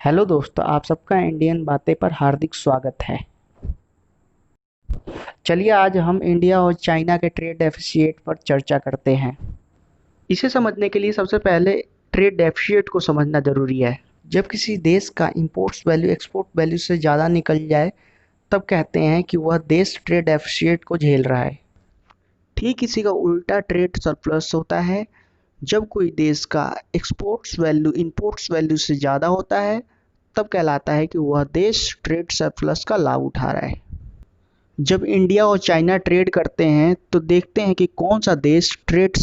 Hello दोस्तों, आप सबका इंडियन बातें पर हार्दिक स्वागत है। चलिए आज हम इंडिया और चाइना के ट्रेड डेफिसिएट पर चर्चा करते हैं। इसे समझने के लिए सबसे पहले ट्रेड डेफिसिएट को समझना ज़रूरी है। जब किसी देश का इंपोर्ट्स वैल्यू एक्सपोर्ट वैल्यू से ज़्यादा निकल जाए, तब कहते हैं कि वह देश ट्रेड डेफिसिएट को झेल रहा है। ठीक इसी का उल्टा ट्रेड सरप्लस होता है। जब कोई देश का एक्सपोर्ट्स वैल्यू इंपोर्ट्स वैल्यू से ज़्यादा होता है, तब कहलाता है कि वह देश ट्रेड सरप्लस का लाभ उठा रहा है। जब इंडिया और चाइना ट्रेड करते हैं तो देखते हैं कि कौन सा देश ट्रेड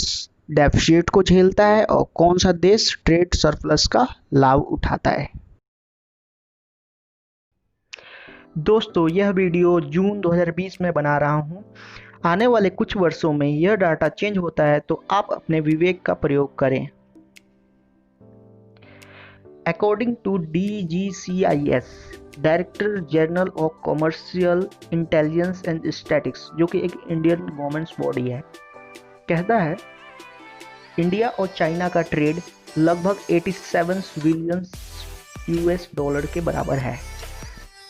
डेफिसिट को झेलता है और कौन सा देश ट्रेड सरप्लस का लाभ उठाता है। दोस्तों, यह वीडियो जून 2020 में बना रहा हूं। आने वाले कुछ वर्षों में यह डाटा चेंज होता है, तो आप अपने विवेक का प्रयोग करें। According to DGCIS, director general of commercial intelligence and statics, जो कि एक इंडियन गवर्नमेंट बॉडी है, कहता है इंडिया और चाइना का ट्रेड लगभग 87 बिलियन US$ के बराबर है,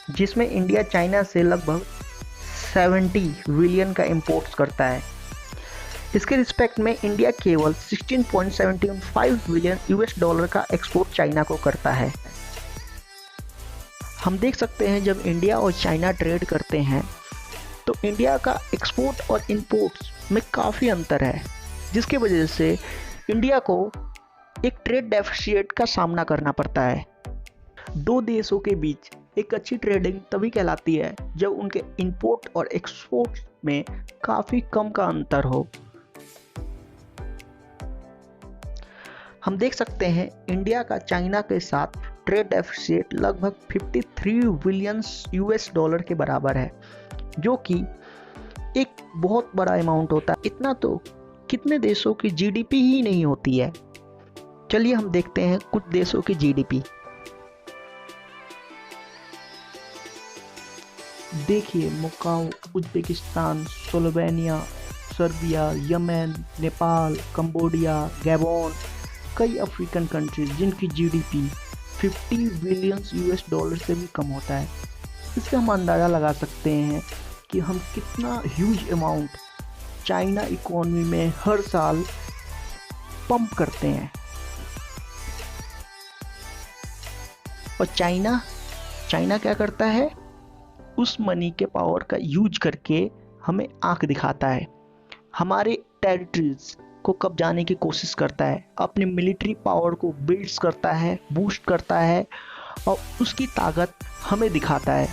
जिसमें इंडिया चाइना से लगभग 70 बिलियन का इंपोर्ट्स करता है। इसके रिस्पेक्ट में इंडिया केवल 16.75 बिलियन US$ का एक्सपोर्ट चाइना को करता है। हम देख सकते हैं जब इंडिया और चाइना ट्रेड करते हैं तो इंडिया का एक्सपोर्ट और इंपोर्ट्स में काफ़ी अंतर है, जिसकी वजह से इंडिया को एक ट्रेड डेफिसिएट का सामना करना पड़ता है। दो देशों के बीच एक अच्छी ट्रेडिंग तभी कहलाती है जब उनके इंपोर्ट और एक्सपोर्ट में काफ़ी कम का अंतर हो। हम देख सकते हैं इंडिया का चाइना के साथ ट्रेड डेफिसिट लगभग 53 बिलियन US$ के बराबर है, जो कि एक बहुत बड़ा अमाउंट होता है। इतना तो कितने देशों की GDP ही नहीं होती है। चलिए हम देखते हैं कुछ देशों की GDP। देखिए, Macau, Uzbekistan, Slovenia, Serbia, Yemen, Nepal, Cambodia, Gabon, कई अफ्रीकन कंट्रीज जिनकी GDP 50 बिलियन US$ से भी कम होता है। इससे हम अंदाज़ा लगा सकते हैं कि हम कितना ह्यूज अमाउंट चाइना इकोनॉमी में हर साल पंप करते हैं। और चाइना क्या करता है, उस मनी के पावर का यूज करके हमें आंख दिखाता है, हमारे टेरिटरीज को कब्जाने की कोशिश करता है, अपनी मिलिट्री पावर को बिल्ड्स करता है, बूस्ट करता है और उसकी ताकत हमें दिखाता है।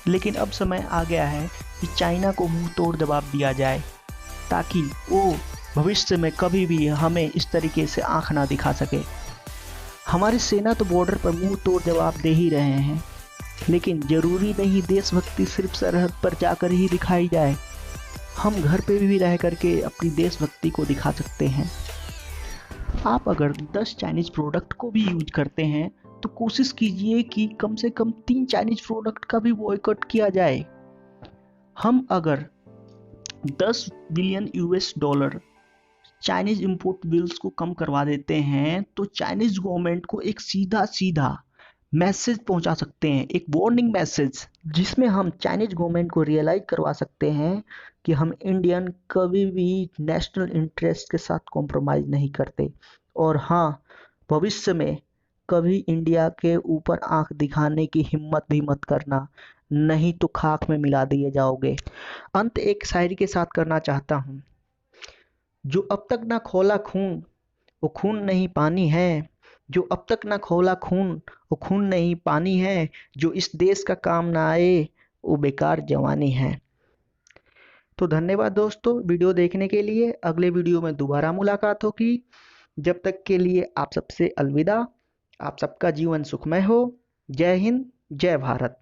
लेकिन अब समय आ गया है कि चाइना को मुंह तोड़ जवाब दिया जाए, ताकि वो भविष्य में कभी भी हमें इस तरीके से आंख ना दिखा सके। हमारी सेना तो बॉर्डर पर मुंह तोड़ जवाब दे ही रहे हैं, लेकिन जरूरी नहीं देशभक्ति सिर्फ सरहद पर जाकर ही दिखाई जाए। हम घर पे भी रह करके अपनी देशभक्ति को दिखा सकते हैं। आप अगर 10 चाइनीज प्रोडक्ट को भी यूज करते हैं तो कोशिश कीजिए कि कम से कम 3 चाइनीज प्रोडक्ट का भी बॉयकॉट किया जाए। हम अगर 10 billion US$ Chinese import bills को कम करवा देते हैं तो चाइनीज गवर्नमेंट को एक सीधा मैसेज पहुंचा सकते हैं, एक वार्निंग मैसेज, जिसमें हम चाइनीज गवर्नमेंट को रियलाइज करवा सकते हैं कि हम इंडियन कभी भी नेशनल इंटरेस्ट के साथ कॉम्प्रोमाइज़ नहीं करते। और हाँ, भविष्य में कभी इंडिया के ऊपर आंख दिखाने की हिम्मत भी मत करना, नहीं तो खाक में मिला दिए जाओगे। अंत एक शायरी के साथ करना चाहता हूँ। जो अब तक ना खोला खून, वो खून नहीं पानी है। जो अब तक ना खोला खून, वो खून नहीं पानी है। जो इस देश का काम ना आए, वो बेकार जवानी है। तो धन्यवाद दोस्तों वीडियो देखने के लिए। अगले वीडियो में दोबारा मुलाकात होगी। जब तक के लिए आप सबसे अलविदा। आप सबका जीवन सुखमय हो। जय हिंद, जय भारत।